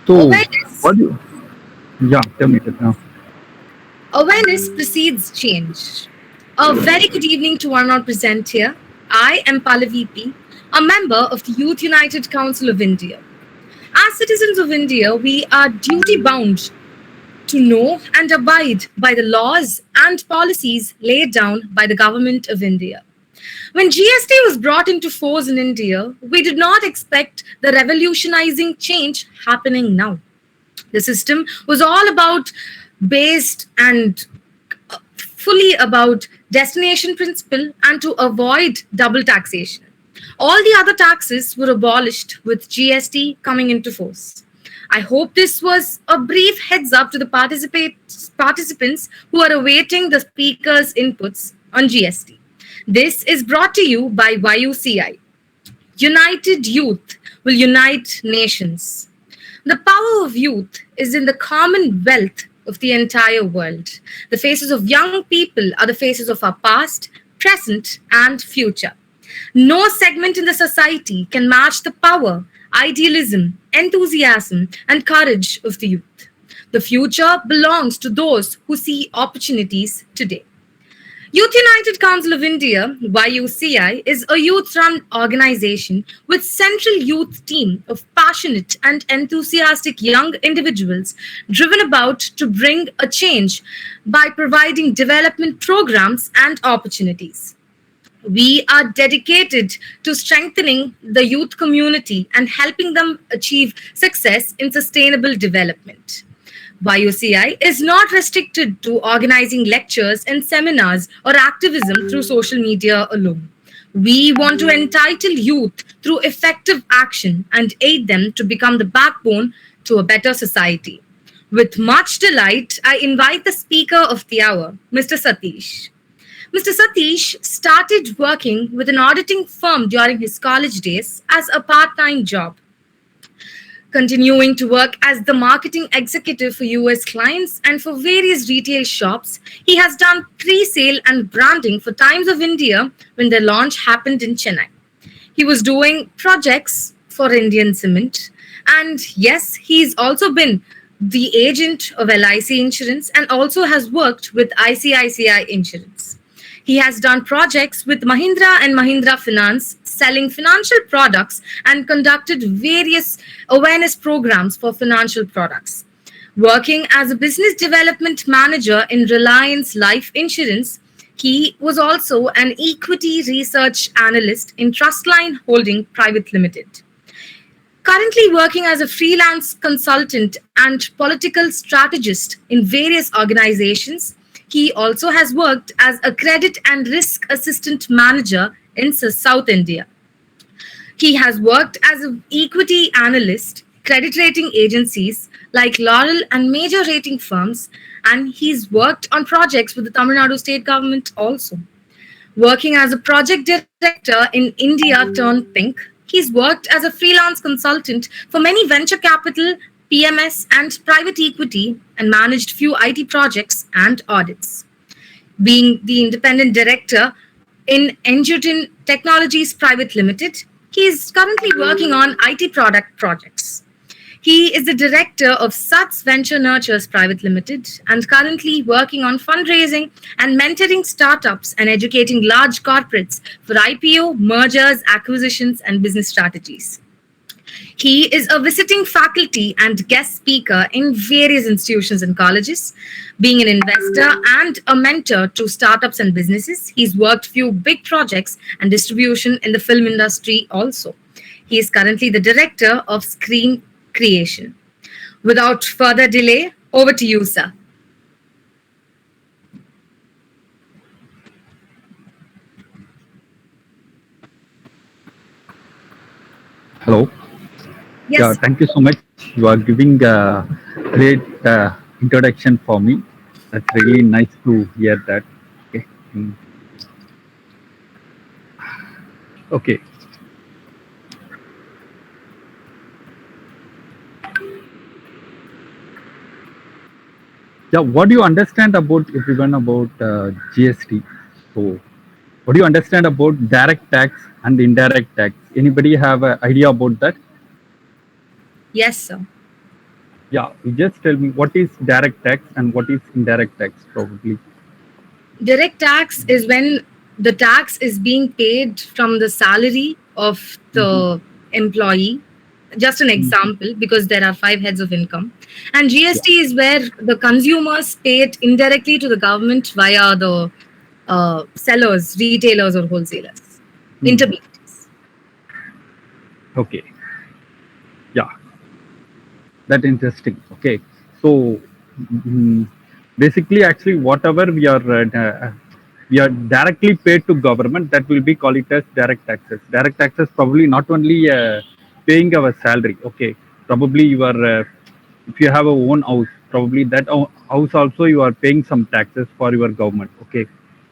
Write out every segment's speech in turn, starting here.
So, Awareness, what do you, yeah, tell me that now. awareness precedes change. A very good evening to one all present here. I am Pallavi P, a member of the Youth United Council of India. As citizens of India, we are duty bound to know and abide by the laws and policies laid down by the Government of India. When GST was brought into force in India, we did not expect the revolutionizing change happening now. The system was all about based and fully about destination principle and to avoid double taxation. All the other taxes were abolished with GST coming into force. I hope this was a brief heads up to the participants who are awaiting the speaker's inputs on GST. This is brought to you by YUCI. United youth will unite nations. The power of youth is in the commonwealth of the entire world. The faces of young people are the faces of our past, present, and future. No segment in the society can match the power, idealism, enthusiasm, and courage of the youth. The future belongs to those who see opportunities today. Youth United Council of India, YUCI, is a youth-run organization with central youth team of passionate and enthusiastic young individuals driven about to bring a change by providing development programs and opportunities. We are dedicated to strengthening the youth community and helping them achieve success in sustainable development. YUCI is not restricted to organizing lectures and seminars or activism through social media alone. We want to entitle youth through effective action and aid them to become the backbone to a better society. With much delight, I invite the speaker of the hour, Mr. Satish. Mr. Satish started working with an auditing firm during his college days as a part time job. Continuing to work as the marketing executive for US clients and for various retail shops, he has done pre-sale and branding for Times of India when their launch happened in Chennai. He was doing projects for Indian Cement, and yes, he's also been the agent of LIC Insurance and also has worked with ICICI Insurance. He has done projects with Mahindra and Mahindra Finance, selling financial products and conducted various awareness programs for financial products. Working as a business development manager in Reliance Life Insurance, he was also an equity research analyst in Trustline Holding Private Limited. Currently working as a freelance consultant and political strategist in various organizations, he also has worked as a credit and risk assistant manager in South India. He has worked as an equity analyst, credit rating agencies like Laurel and major rating firms, and he's worked on projects with the Tamil Nadu state government also. Working as a project director in India Turn Pink, he's worked as a freelance consultant for many venture capital, PMS, and private equity and managed few IT projects and audits. Being the independent director in Enjutin Technologies Private Limited, he is currently working on IT product projects. He is the director of SATS Venture Nurtures Private Limited and currently working on fundraising and mentoring startups and educating large corporates for IPO, mergers, acquisitions, and business strategies. He is a visiting faculty and guest speaker in various institutions and colleges. Being an investor and a mentor to startups and businesses, he's worked few big projects and distribution in the film industry also. He is currently the director of Screen Creation. Without further delay, over to you, sir. Hello. Yes. Yeah, thank you so much. You are giving a great introduction for me. That's really nice to hear that. Okay. Okay. Yeah, what do you understand about everyone about GST? So, what do you understand about direct tax and indirect tax? Anybody have an idea about that? Yes, sir. Yeah, you just tell me what is direct tax and what is indirect tax, probably. Direct tax is when the tax is being paid from the salary of Mhm. the employee. Just an Mhm. example, because there are five heads of income. And Yeah. GST is where the consumers pay it indirectly to the government via the sellers, retailers, or wholesalers, Hmm. intermediaries. Okay. Yeah, that interesting. Okay. So mm, basically, actually, whatever we are directly paid to government, that will be called it as direct taxes. Direct taxes probably not only paying our salary. Okay. Probably you are if you have a own house, probably that house also you are paying some taxes for your government. Okay.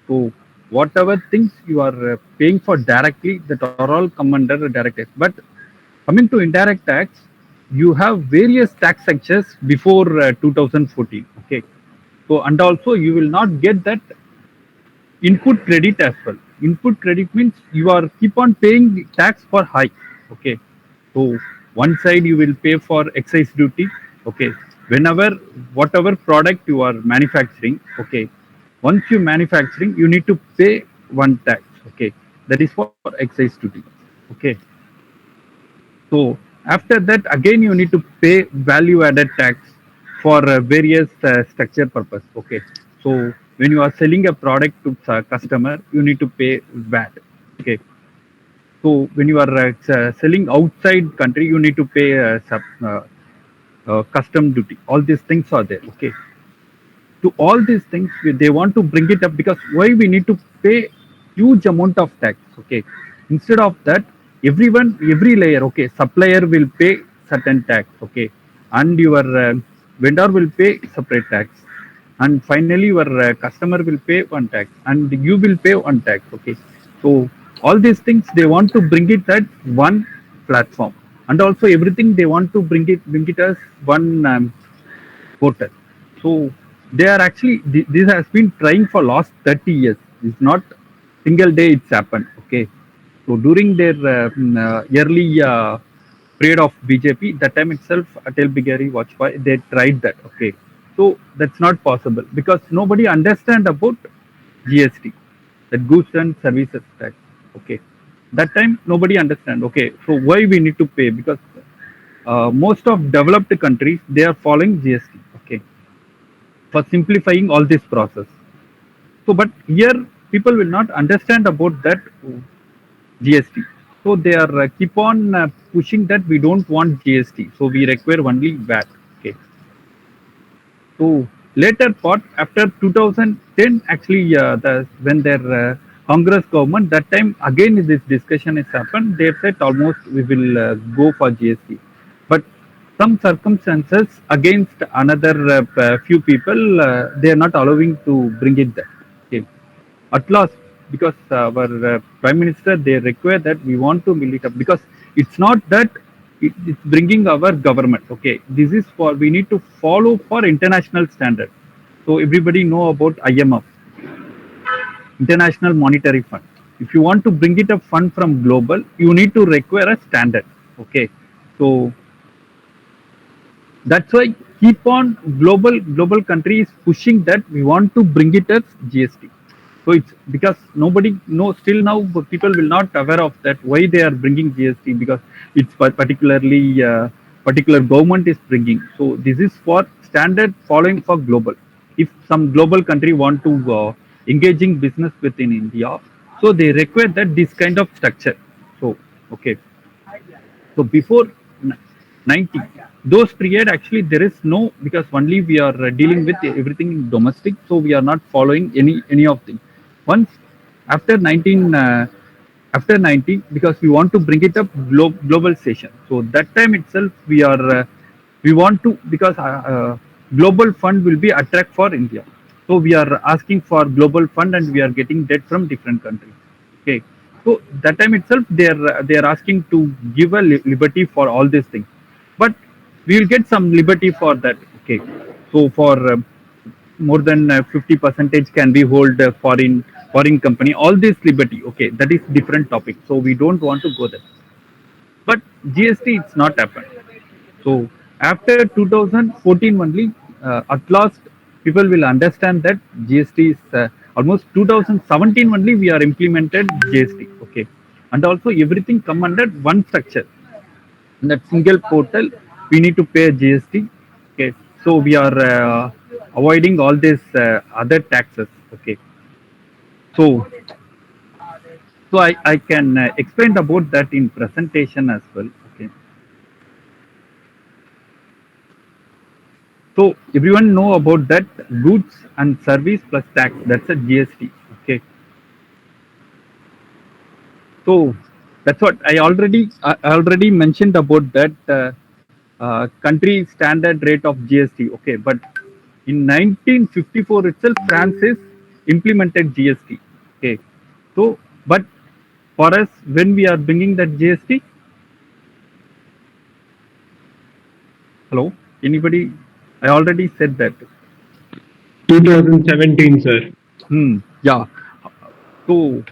So whatever things you are paying for directly, that are all come under direct tax. But coming to indirect tax, you have various tax sections before 2014. Okay. So and also you will not get that input credit as well. Input credit means you are keep on paying tax for high. Okay. So one side you will pay for excise duty. Okay. Whenever whatever product you are manufacturing. Okay. Once you manufacturing, you need to pay one tax. Okay. That is for excise duty. Okay. So after that, again you need to pay value added tax for various structure purpose. Okay. So when you are selling a product to customer, you need to pay VAT. Okay. So when you are selling outside country, you need to pay custom duty. All these things are there. Okay. To all these things they want to bring it up because why we need to pay huge amount of tax. Okay, instead of that, everyone, every layer, okay, supplier will pay certain tax. Okay, and your vendor will pay separate tax, and finally your customer will pay one tax and you will pay one tax. Okay, so all these things they want to bring it at one platform, and also everything they want to bring it as one portal. So they are actually this has been trying for last 30 years. It's not single day it's happened. Okay, so during their early period of BJP, that time itself, Atal Bihari Vajpayee, they tried that. Okay, so that's not possible because nobody understand about GST, that goods and services tax. Okay, that time nobody understand. Okay, so why we need to pay because most of developed countries they are following GST. Okay, for simplifying all this process. So, but here people will not understand about that GST. So they are keep on pushing that we don't want GST. So we require only VAT. Okay. So later part after 2010, actually, when their Congress government that time again this discussion has happened. They said almost we will go for GST, but some circumstances against another few people they are not allowing to bring it there. Okay, at last because our prime minister they require that we want to build it up because it's not that it's bringing our government. Okay, this is for we need to follow for international standard. So everybody know about IMF, International Monetary Fund. If you want to bring it a fund from global, you need to require a standard. Okay, so that's why keep on global countries pushing that we want to bring it as GST. So it's because nobody knows still now, but people will not aware of that why they are bringing GST because it's particularly particular government is bringing. So this is for standard following for global. If some global country want to engaging business within India, so they require that this kind of structure. So okay, so before 90, those period actually there is no because only we are dealing with everything in domestic, so we are not following any of them. Once after 19, after 90, because we want to bring it up global station. So that time itself we are we want to because global fund will be attract for India. So we are asking for global fund and we are getting debt from different countries. Okay, so that time itself they are asking to give a liberty for all these things, but we will get some liberty for that. Okay, so for more than 50 percentage can be hold foreign company. All this liberty. Okay, that is different topic. So we don't want to go there. But GST it's not happened. So After 2014 only, at last people will understand that GST is almost 2017 only we are implemented GST. Okay, and also everything come under one structure. In that single portal, we need to pay GST. Okay, so we are avoiding all these other taxes. Okay, so I can explain about that in presentation as well. Okay, so everyone know about that goods and service plus tax. That's a GST. Okay, so that's what I already mentioned about that country standard rate of GST. Okay, but in 1954 itself, France is implemented GST. Okay, so but for us, when we are bringing that GST, hello, anybody? I already said that. 2017, sir. Yeah. So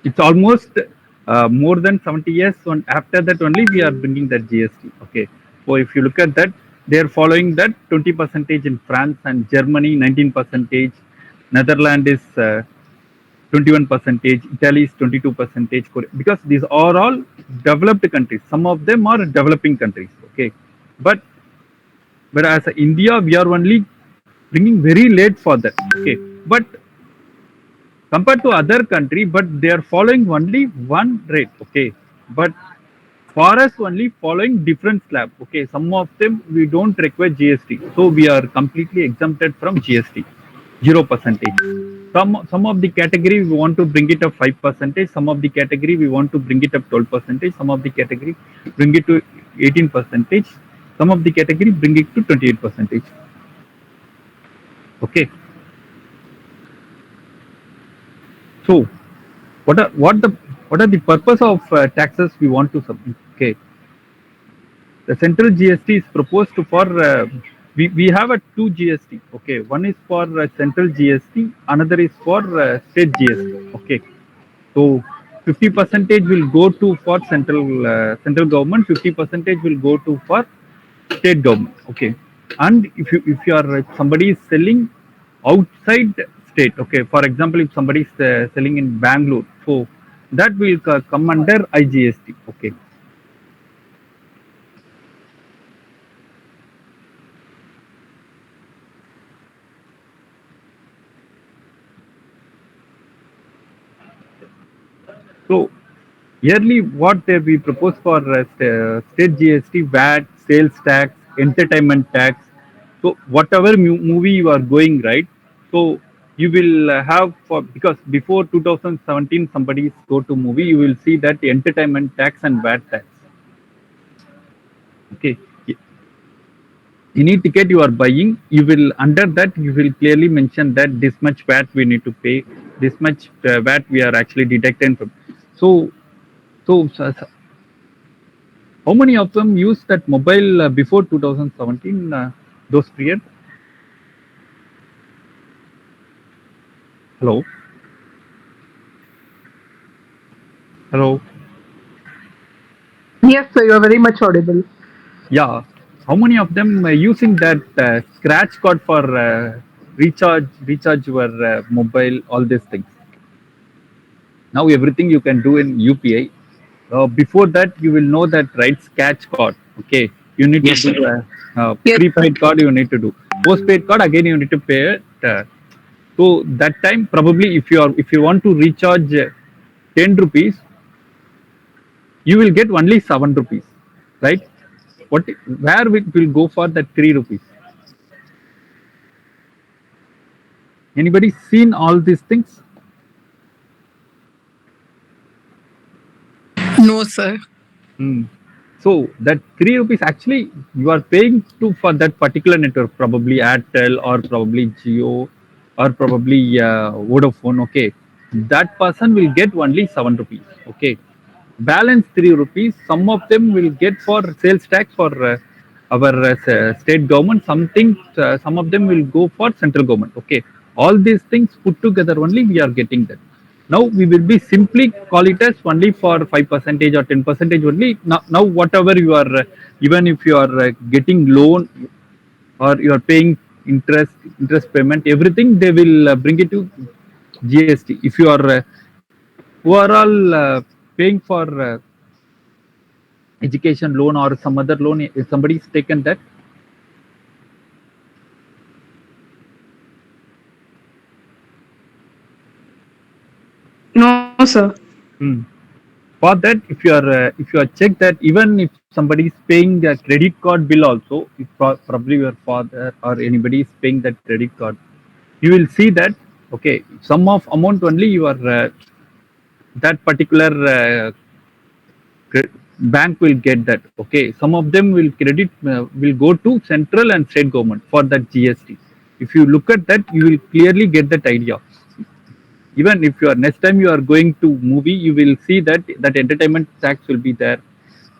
it's almost more than 70 years. And after that only we are bringing that GST. Okay. So if you look at that, they are following that 20 percentage in France and Germany 19 percentage. Netherlands is 21 percentage. Italy is 22 percentage. Because these are all developed countries. Some of them are developing countries. Okay. But as India, we are only bringing very late for that. Okay. But compared to other country, but they are following only one rate. Okay, but for us only following different slab. Okay, some of them we don't require GST, so we are completely exempted from GST, 0 percentage. Some of the category we want to bring it up 5 percentage, some of the category we want to bring it up 12 percentage, some of the category bring it to 18 percentage, some of the category bring it to 28 percentage. Okay, so what are the purpose of taxes we want to submit? Okay, the central GST is proposed to for we have a two GST. Okay, one is for central GST, another is for state GST. Okay, so 50 percentage will go to for central government, 50 percentage will go to for state government. Okay, and if you are somebody is selling outside state. Okay, for example, if somebody is selling in Bangalore, so that will come under IGST. Okay, so yearly what we propose for state GST, VAT, sales tax, entertainment tax. So whatever movie you are going, right, so you will have for, because before 2017 somebody go to movie, you will see that entertainment tax and VAT tax. Okay, any ticket you are buying, you will under that you will clearly mention that this much VAT we need to pay, this much VAT we are actually deducting from. So so how many of them use that mobile before 2017? Those period. Hello, hello. Yes, sir, you are very much audible. Yeah. How many of them using that scratch card for recharge your mobile? All these things. Now everything you can do in UPI. Before that, you will know that right scratch card. Okay, you need to Yes, do sir. Yes, sir. prepaid card. You need to do postpaid card again. You need to pay it. So that time probably if you want to recharge 10 rupees, you will get only 7 rupees, right? What where it will go for that 3 rupees? Anybody seen all these things? No, sir. Hmm. So that 3 rupees actually you are paying to for that particular network, probably Airtel or probably Geo or probably Vodafone. Okay, that person will get only 7 rupees. Okay, balance 3 rupees. Some of them will get for sales tax for our state government. Something some of them will go for central government. Okay, all these things put together only we are getting that. Now we will be simply call it as only for 5% or 10% only. Now whatever you are, even if you are getting loan or you are paying interest payment, everything they will bring it to GST. If you are overall paying for education loan or some other loan, if somebody is taken that, No, sir. hmm, for that if you are check that even if somebody is paying a credit card bill also, if probably your father or anybody is paying that credit card, you will see that okay, sum of amount only you are that particular bank will get that. Okay, some of them will credit will go to central and state government for that GST. If you look at that, you will clearly get that idea. Even if you are next time you are going to movie, you will see that that entertainment tax will be there.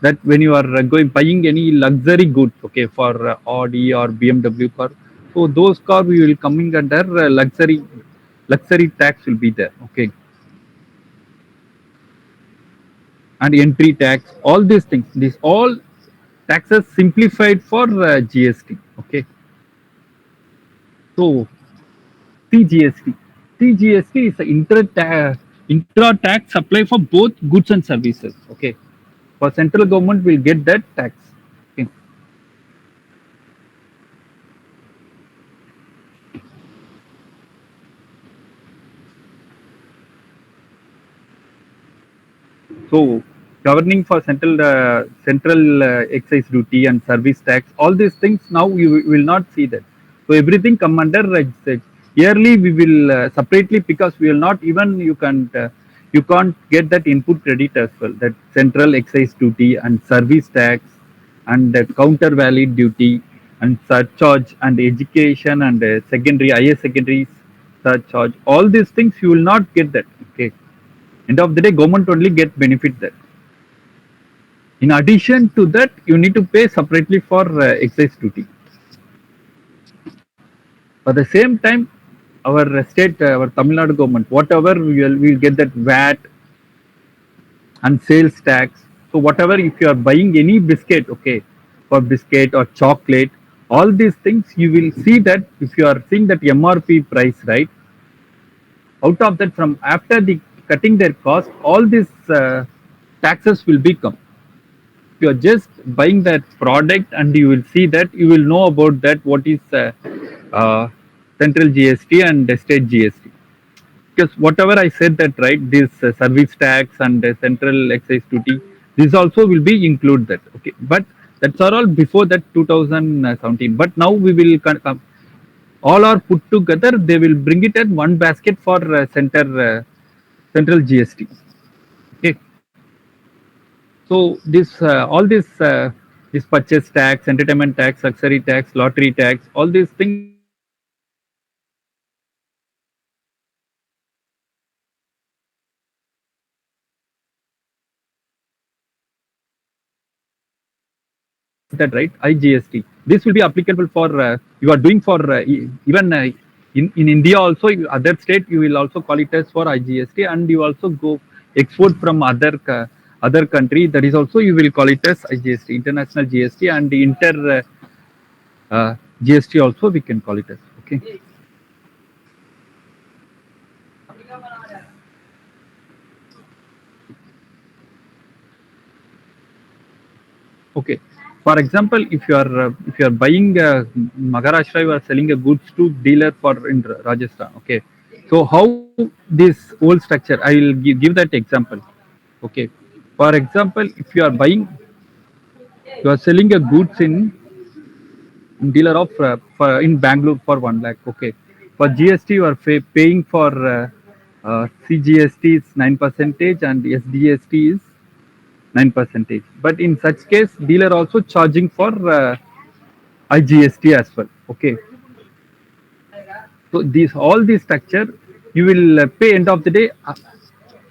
That when you are going buying any luxury goods, okay, for Audi or BMW car, so those car we will coming under luxury tax will be there. Okay, and entry tax, all these things, these all taxes simplified for GST. Okay, so CGST. CGST is an intra tax apply for both goods and services. Okay, for central government will get that tax. Okay. So governing for central excise duty and service tax, all these things now you will not see that. So everything come under yearly we will separately, because we will not even you can't get that input credit as well. That central excise duty and service tax and counter valid duty and surcharge and education and secondary higher secondary surcharge, all these things you will not get that. Okay, end of the day government only get benefit there. In addition to that, you need to pay separately for excise duty. At the same time, our state, our Tamil Nadu government, whatever we will get that VAT and sales tax. So whatever, if you are buying any biscuit, okay, for biscuit or chocolate, all these things you will see that if you are seeing that MRP price, right? Out of that, from after the cutting their cost, all these taxes will become. You are just buying that product and you will see that you will know about that what is uh, central GST and state GST. Because whatever I said that, right, this service tax and central excise duty, this also will be include that. Okay, but that's all before that 2017. But now we will all are put together. They will bring it at one basket for central GST. Okay, so this purchase tax, entertainment tax, luxury tax, lottery tax, all these things will be that, right? IGST. This will be applicable for you are doing for even in India also. Other state you will also call it as for IGST, and you also go export from other country. That is also you will call it as IGST, international GST, and the inter GST also we can call it as. Okay. Okay. For example, if you are buying Maharashtra, you are selling a goods to dealer for in Rajasthan. Okay. So how this whole structure? I will give that example. Okay. For example, if you are selling a goods in dealer of for in Bangalore for 1 lakh. Okay. For GST, you are paying for CGST is 9% and SDST is 9%. But in such case, dealer also charging for IGST as well. Okay. So these all this structure, you will pay end of the day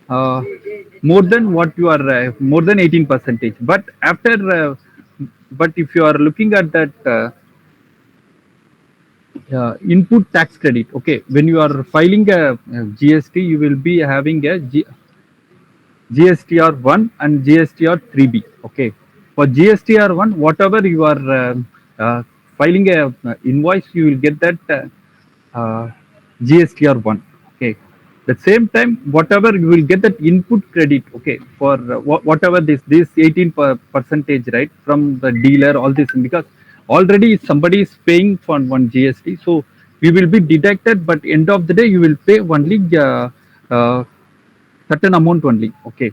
uh, more than what you are more than 18%. But after but if you are looking at that input tax credit. Okay, when you are filing a GST, you will be having a GSTR 1 and GSTR 3B. Okay, for GSTR 1, whatever you are filing a invoice, you will get that GSTR 1. Okay, the same time, whatever you will get that input credit. Okay, for whatever this 18 percentage, right, from the dealer, all this, because already somebody is paying for one GST, so we will be deducted, but end of the day you will pay only uh, certain amount only. Okay,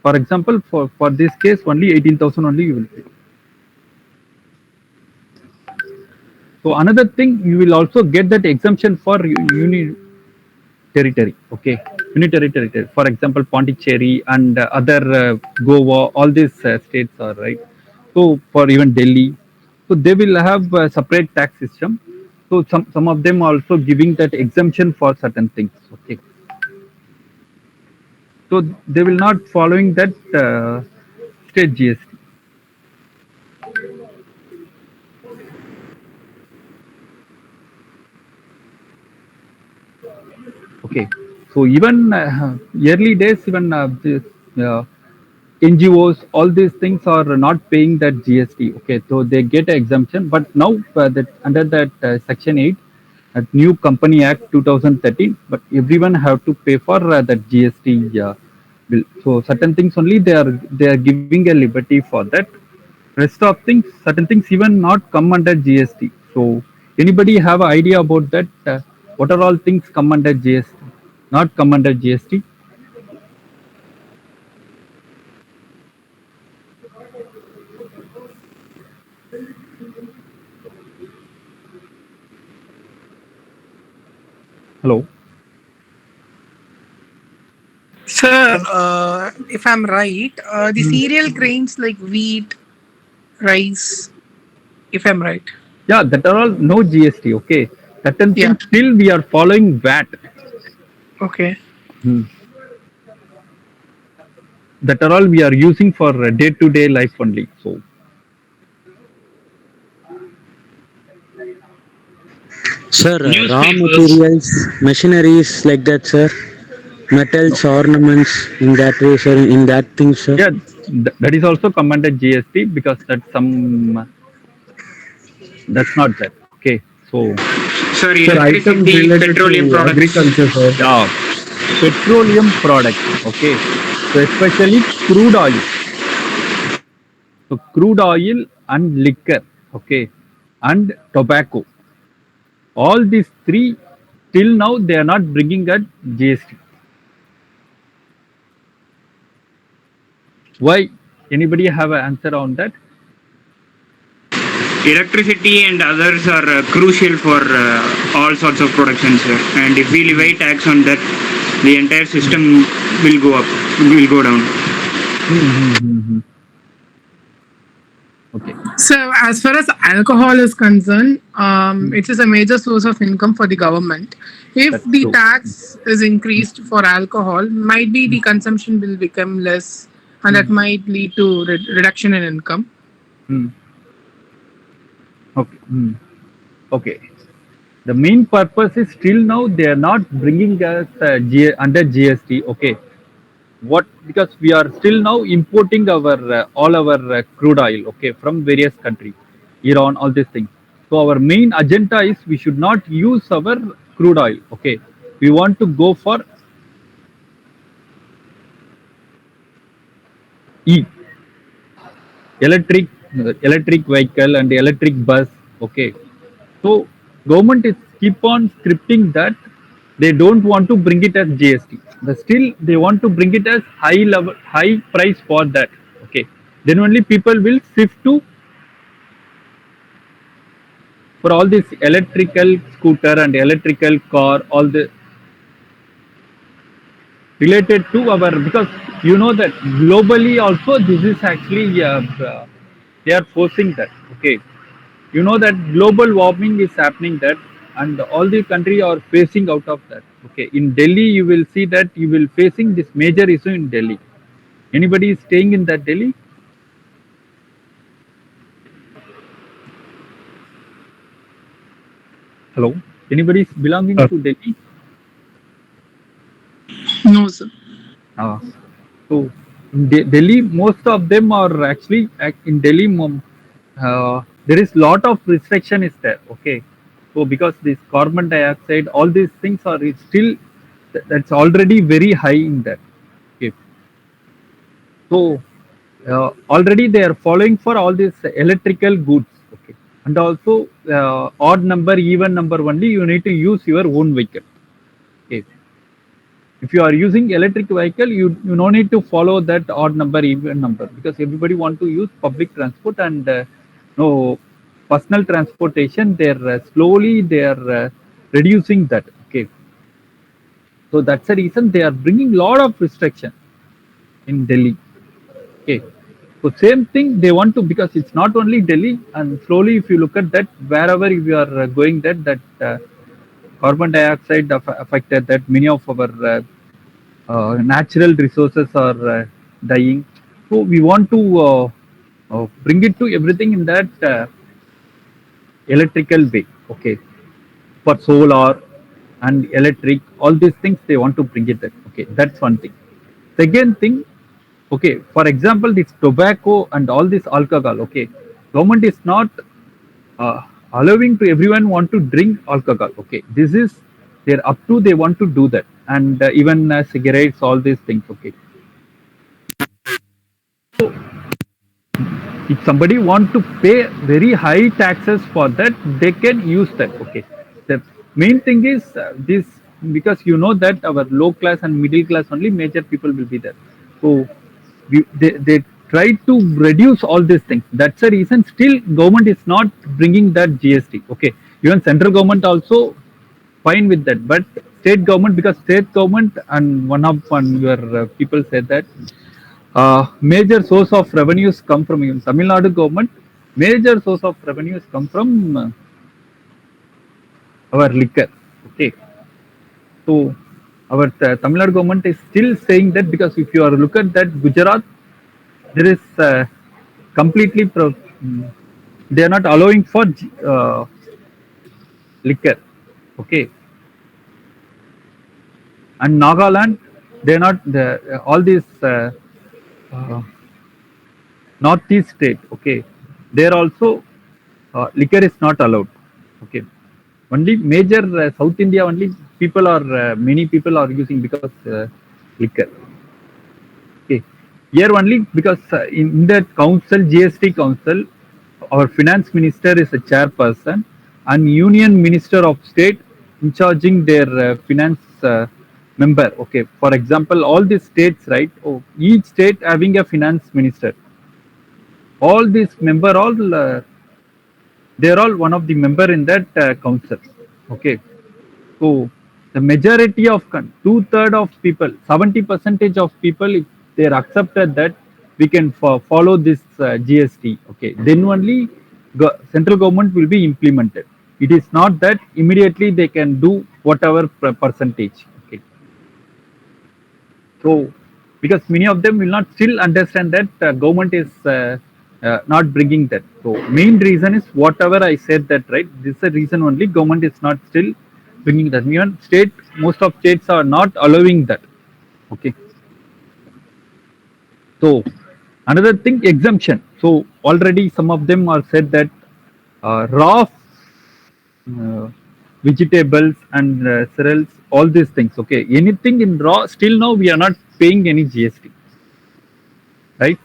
for example, for this case only 18,000 only you will pay. So another thing, you will also get that exemption for uni territory. Okay, unitary territory, for example Pondicherry and other Goa, all these states are right. So for even Delhi, so they will have a separate tax system. So some of them also giving that exemption for certain things. Okay, so they will not following that state GST. Okay, so even early days, even this, uh, NGOs, all these things are not paying that GST. Okay, so they get an exemption, but now that under that Section 8, that new Company Act 2013, but everyone have to pay for that GST bill. So certain things only they are giving a liberty for that. Rest of things, certain things even not come under GST. So anybody have an idea about that? What are all things come under GST? Not come under GST. Hello. Sir, if I'm right, the cereal grains like wheat, rice, if I'm right. Yeah, that are all no GST. Okay, certain Yeah. things still we are following VAT. Okay. Hmm. That are all we are using for day to day life only. So Sir, raw Newspapers. materials, machineries like that, sir. no, Metals, ornaments, in that way, sir. In that thing, sir. yeah, that is also come under GST because that's some that's not that. Okay, so Sir, Sir, items electricity, related petroleum to products. agriculture, sir. yeah, petroleum products. Okay, so especially crude oil. So crude oil and liquor. Okay, and tobacco. All these three till now they are not bringing a GST. Why? Anybody have an answer on that? Electricity and others are crucial for all sorts of production, sir. And if we levy tax on that, the entire system will go up, will go down. Mm-hmm. Okay, So, as far as alcohol is concerned, it is a major source of income for the government. If that's the true. tax is increased for alcohol, might be the consumption will become less, and that might lead to reduction in income. Mm. Okay. Okay. The main purpose is still now they are not bringing us under GST. Okay. What, because we are still now importing our all our crude oil. Okay, from various countries, Iran, all these things. So our main agenda is we should not use our crude oil. Okay, we want to go for E, electric electric vehicle and electric bus. Okay, so government is keep on scripting that they don't want to bring it as GST, but still they want to bring it as high level, high price for that. Okay, then only people will shift to for all this electrical scooter and electrical car, all the related to our, because you know that globally also this is actually they are forcing that. Okay, you know that global warming is happening that, and all the country are facing out of that. Okay, in Delhi you will see that you will facing this major issue in Delhi. Anybody is staying in that Delhi? Hello, anybody is belonging to Delhi? No, sir. Uh, so in Delhi, most of them are actually in Delhi. There is lot of restriction is there. Okay, so because this carbon dioxide, all these things are still that's already very high in there. Okay, so already they are following for all these electrical goods. Okay, and also odd number, even number only you need to use your own vehicle. Okay, if you are using electric vehicle, you no need to follow that odd number even number because everybody want to use public transport and no personal transportation. They're slowly they are reducing that. Okay, so that's the reason they are bringing lot of restriction in Delhi. Okay, so same thing they want to because it's not only Delhi and slowly if you look at that wherever you are going that carbon dioxide affected that many of our natural resources are dying. So we want to bring it to everything in that electrical way. Okay, for solar and electric, all these things they want to bring it. There. Okay, that's one thing. Second thing, okay, for example, this tobacco and all this alcohol. Okay, government is not uh, allowing to everyone want to drink alcohol. Okay, this is they're up to they want to do that and even cigarettes, all these things. Okay, if somebody want to pay very high taxes for that they can use that. Okay, the main thing is this because you know that our low class and middle class only major people will be there. So they try to reduce all these things. That's the reason still government is not bringing that GST. Okay, even central government also fine with that, but state government because state government and one your people said that major source of revenues come from even Tamil Nadu government. Major source of revenues come from our liquor. Okay, so our Tamil Nadu government is still saying that because if you are look at that Gujarat, there is completely they are not allowing for liquor. Okay, and Nagaland they are not all these uh, northeast state. Okay, there also liquor is not allowed. Okay, only major South India only people are many people are using because liquor. Okay, here only because in that council GST council, our finance minister is a chairperson and union minister of state in charging their finance member. Okay, for example, all these states, right? Oh, each state having a finance minister. All these member all they are all one of the member in that council. Okay, so the majority of two-third of people, 70% of people, if they are accepted that we can follow this GST. Okay, then only central government will be implemented. It is not that immediately they can do whatever percentage. Okay, so, because many of them will not still understand that government is not bringing that. So, main reason is whatever I said that right. This is the reason only government is not still bringing that. Even state, most of states are not allowing that. Okay. So, another thing exemption. So already some of them are said that raw uh, vegetables and cereals, all these things. Okay, anything in raw, still now we are not paying any GST, right?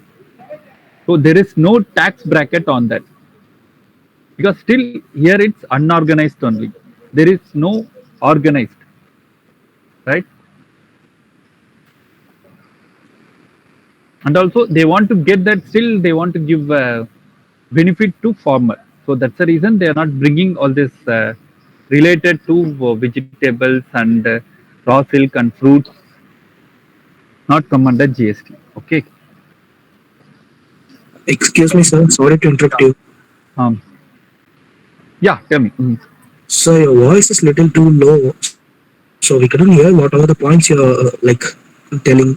So there is no tax bracket on that because still here it's unorganized only. There is no organized, right? And also they want to get that still they want to give benefit to farmer. So that's the reason they are not bringing all this related to vegetables and raw silk and fruits not come under GST. Okay. Excuse me, sir. Sorry to interrupt you. Um, yeah, tell me. Sir, your voice is little too low, so we couldn't hear what are the points you're telling.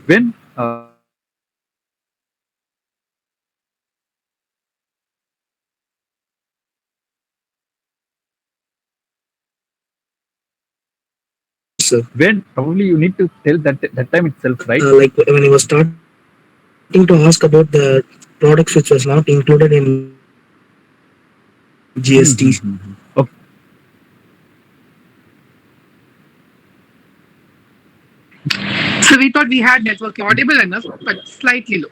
When sir. When probably you need to tell that time itself, right? Like when he was starting to ask about the products which was not included in GST. Okay. So we thought we had network audible enough, but slightly low.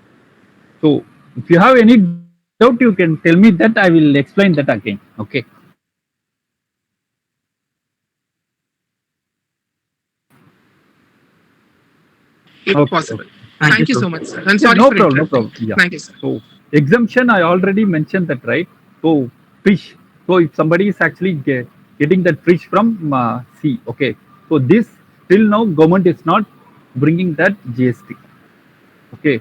So if you have any doubt, you can tell me that. I will explain that again. Okay. If Okay. possible. Okay. Thank you Thank so you, much, sir. sir. And Yeah, sorry no for problem. No interrupting. problem. Yeah. Thank you, sir. So exemption, I already mentioned that, right? So fish. So if somebody is actually getting that fish from sea, okay. So this till now government is not bringing that GST, okay,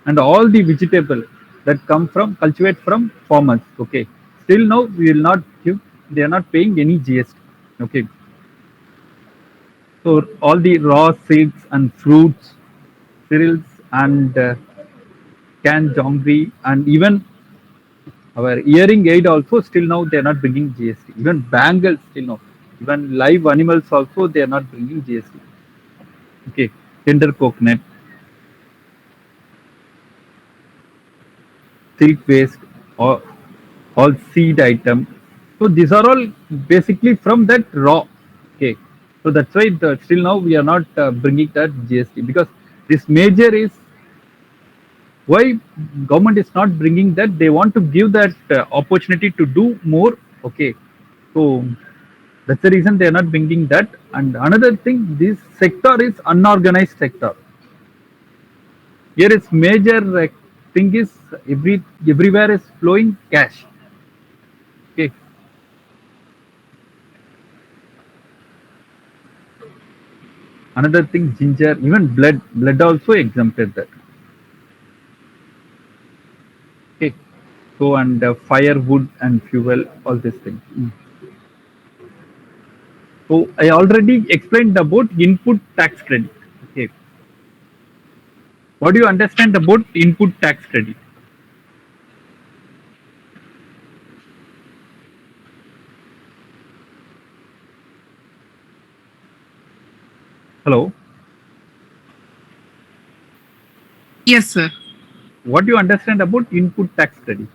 and all the vegetable that come from cultivate from farmers, okay. Still now we will not give. They are not paying any GST, okay. So all the raw seeds and fruits, cereals and canned jongri and even our hearing aid also still now they are not bringing GST. Even bangles still now. Even live animals also they are not bringing GST. Okay, tender coconut, silk waste, or all seed item. So these are all basically from that raw. Okay, so that's why still now we are not bringing that GST because this major is why government is not bringing that. They want to give that opportunity to do more. Okay, so that's the reason they are not bringing that. And another thing, this sector is unorganized sector. Here is major thing is everywhere is flowing cash. Okay, another thing, ginger, even blood also exempted that. Okay, so and firewood and fuel, all these things. So I already explained about input tax credit. Okay, what do you understand about input tax credit? Hello, Yes, sir. what do you understand about input tax credit?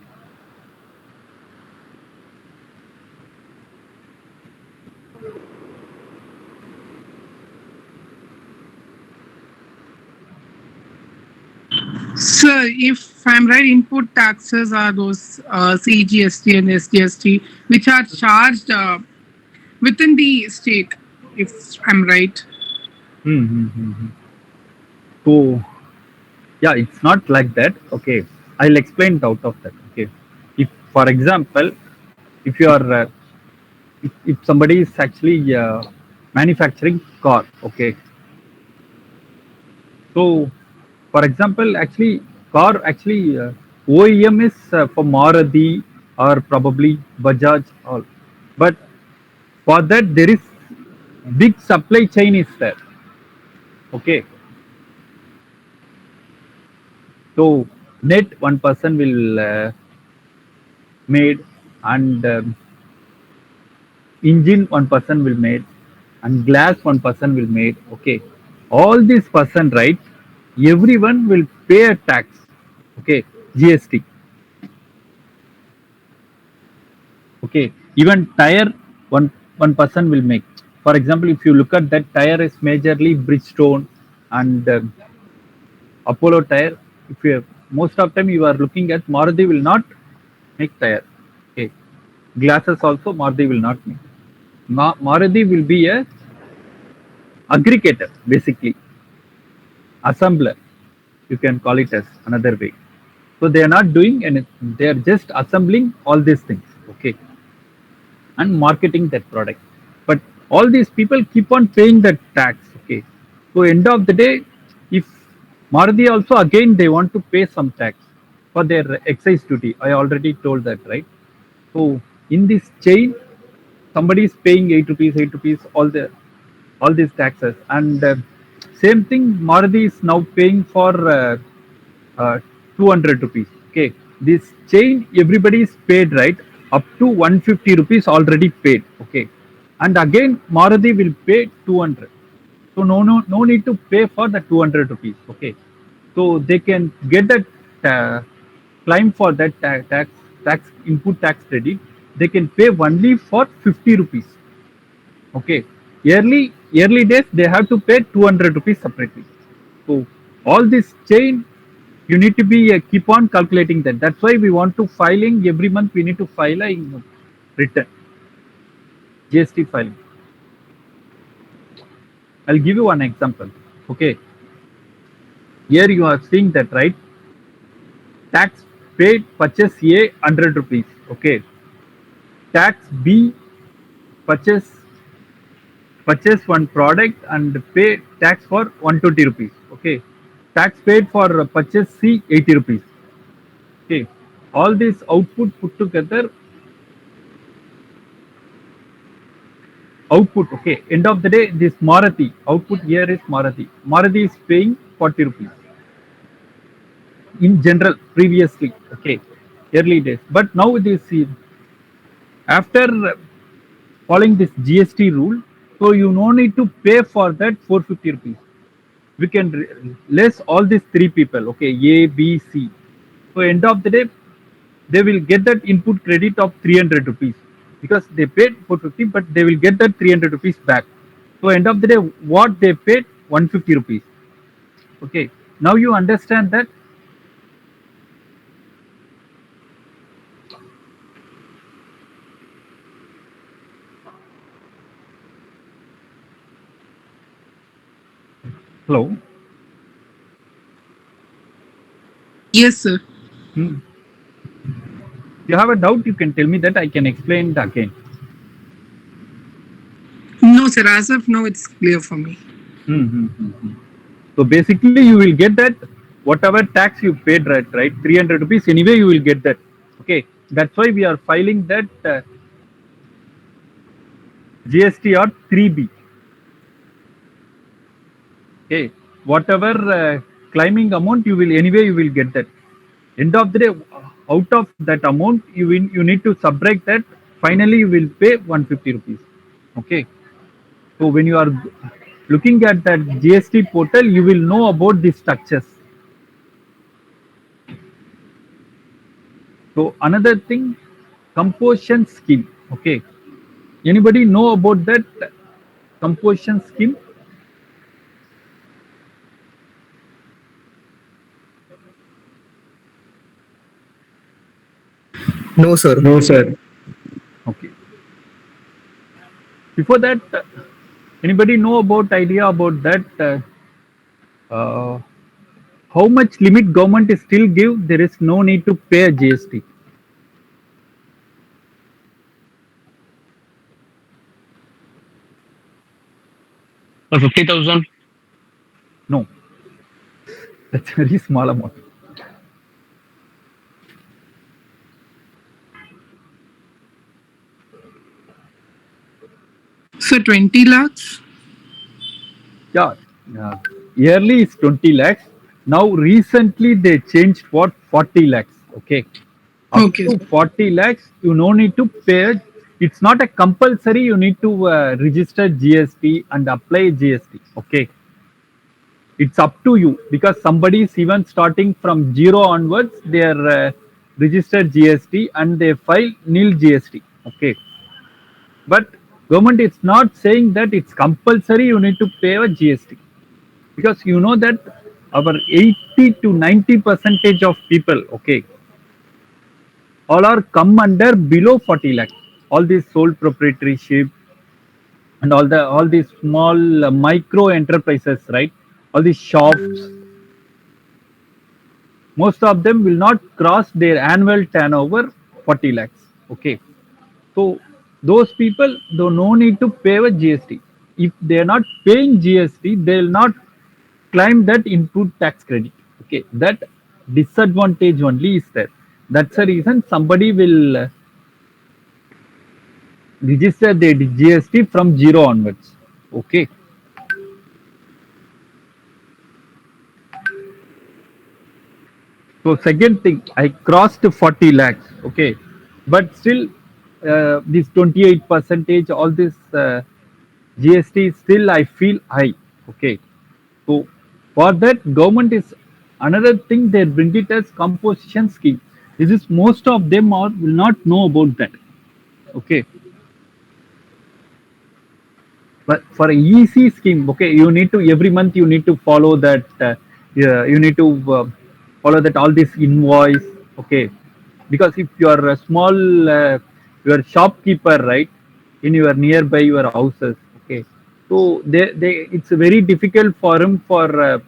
Sir, if I'm right, input taxes are those CGST and SGST, which are charged within the state, if I'm right. Hmm. So yeah, it's not like that. Okay, I'll explain out of that. Okay, if for example, if you are if somebody is actually manufacturing car, okay. So for example, actually car actually OEM is for Maruti or probably Bajaj all, but for that there is big supply chain is there. Okay, so net one person will made and engine one person will made and glass one person will made. Okay, all these person, right, everyone will pay a tax. Okay, GST. Okay, even tire one person will make. For example, if you look at that tire is majorly Bridgestone and Apollo tire. If you most of time you are looking at Maruti will not make tire. Okay, glasses also Maruti will not make. Maruti will be a aggregator basically, assembler, you can call it as another way. So they are not doing anything, they are just assembling all these things, okay, and marketing that product. But all these people keep on paying that tax. Okay, so end of the day, if Maruti also again they want to pay some tax for their excise duty, I already told that, right? So in this chain, somebody is paying 8 rupees, 8 rupees, all these taxes. And same thing, Maruti is now paying for 200 rupees. Okay, this chain everybody is paid, right, up to 150 rupees already paid. Okay, and again Maruti will pay 200. So no need to pay for the 200 rupees. Okay, so they can get that claim for that tax input tax credit. They can pay only for 50 rupees. Okay, early days they have to pay 200 rupees separately. So all this chain you need to be keep on calculating that. That's why we want to filing every month. We need to file a return GST filing. I'll give you one example. Okay, here you are seeing that, right? Tax paid purchase A 100 rupees. Okay, tax B purchase one product and pay tax for 120 rupees. Okay, tax paid for purchase C 80 rupees. Okay, all this output put together, output. Okay, end of the day, this Maruti output here is Maruti. Maruti is paying 40 rupees in general previously. Okay, early days, but now this after following this GST rule, so you no need to pay for that 450 rupees. We can less all these three people. Okay, A, B, C. So end of the day, they will get that input credit of 300 rupees because they paid 450, but they will get that 300 rupees back. So end of the day, what they paid 150 rupees. Okay, now you understand that. Hello. Yes, sir. Hmm. You have a doubt, you can tell me that I can explain it again. No, sir. As of now, it's clear for me. So basically, you will get that whatever tax you paid, right? 300 rupees anyway, you will get that. Okay, that's why we are filing that GST or 3B. Okay, whatever claiming amount you will anyway you will get that. End of the day, out of that amount you need to subtract that. Finally, you will pay 150 rupees. Okay, so when you are looking at that GST portal, you will know about these structures. So another thing, composition scheme. Okay, anybody know about that composition scheme? No, sir. No, sir. Okay. Before that, anybody know about idea about that? How much limit government is still give? There is no need to pay a GST. For 50,000. No, that's a very small amount. So 20 lakhs? Yeah, uh, yearly is 20 lakhs. Now recently they changed for 40 lakhs. Okay, up Okay, to sir. 40 lakhs, you no need to pay. It's not a compulsory. You need to register GST and apply GST. Okay, it's up to you because somebody is even starting from zero onwards. They are registered GST and they file nil GST. Okay, but government is not saying that it's compulsory. You need to pay a GST because you know that our 80 to 90 percentage of people, okay, all are come under below 40 lakhs. All these sole proprietorship and all these small micro enterprises, right? All these shops, most of them will not cross their annual turnover 40 lakhs. Okay, so those people do no need to pay a GST. If they are not paying GST, they will not claim that input tax credit. Okay, that disadvantage only is there. That's the reason somebody will register their GST from zero onwards. Okay. So second thing, I crossed 40 lakhs. Okay, but still, this 28 percentage, all this GST still I feel high. Okay, so for that, government is another thing they bring it as composition scheme. This is most of them are will not know about that. Okay, but for a EC scheme, okay, you need to every month you need to follow that. Yeah, you need to follow that all this invoice. Okay, because if you are a small, you are shopkeeper, right, in your nearby your houses. Okay, so they it's very difficult for him for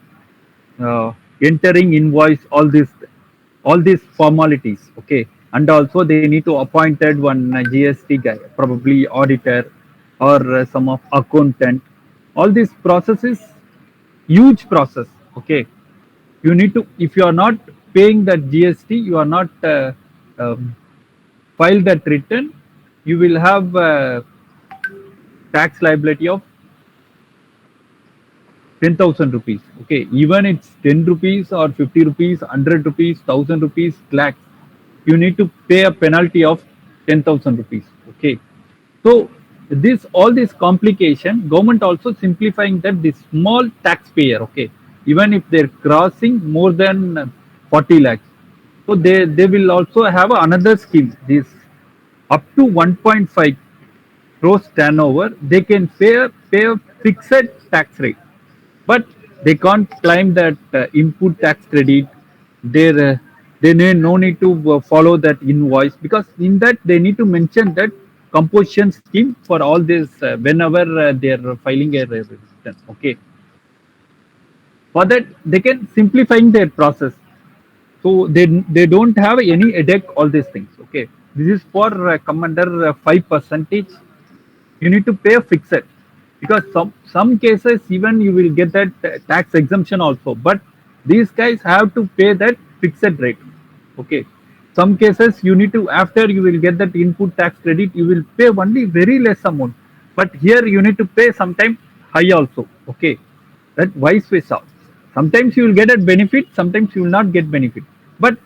entering invoice all these formalities. Okay, and also they need to appointed one GST guy, probably auditor or some of accountant. All these processes huge process. Okay, you need to, if you are not paying that GST, you are not um, file that return, you will have tax liability of 10,000 rupees. Okay, even it's 10 rupees or 50 rupees, 100 rupees, 1000 rupees, lakhs, you need to pay a penalty of 10,000 rupees. Okay, so this all this complication, government also simplifying that the small taxpayer. Okay, even if they're crossing more than 40 lakhs, so they will also have another scheme. This up to 1.5 gross turnover, they can pay a fixed tax rate, but they can't claim that input tax credit. They no need to follow that invoice, because in that they need to mention that composition scheme for all this whenever they are filing a return. Okay, for that they can simplifying their process, so they don't have any headache all these things. Okay, this is for come under 5%. You need to pay a fixed, because some cases even you will get that tax exemption also, but these guys have to pay that fixed rate. Okay, some cases you need to, after you will get that input tax credit, you will pay only very less amount, but here you need to pay sometime high also. Okay, that vice versa, sometimes you will get a benefit, sometimes you will not get benefit. But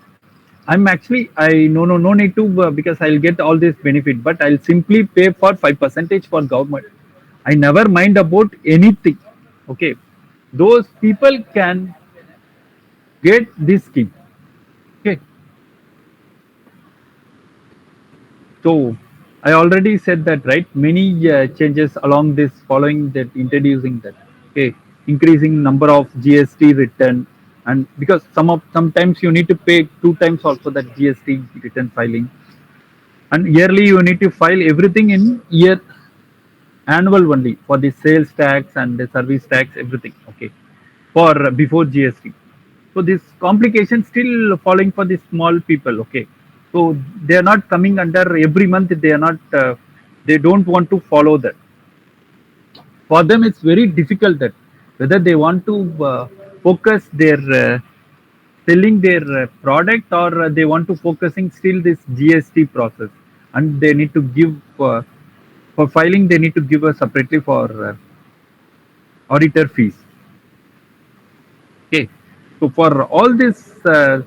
I'm actually, I no need to because I'll get all this benefit, but I'll simply pay for 5% for government. I never mind about anything. Okay, those people can get this scheme. Okay, so I already said that, right? Many changes along this, following that, introducing that. Okay, increasing number of GST return, and because sometimes you need to pay two times also that GST return filing, and yearly you need to file everything in year annual only for the sales tax and the service tax, everything. Okay, for before GST. So this complication still falling for the small people. Okay, so they are not coming under every month, they are not they don't want to follow that. For them it's very difficult that whether they want to focus their selling their product, or they want to focusing still this GST process, and they need to give for filing they need to give a separately for auditor fees. Okay, so for all this uh,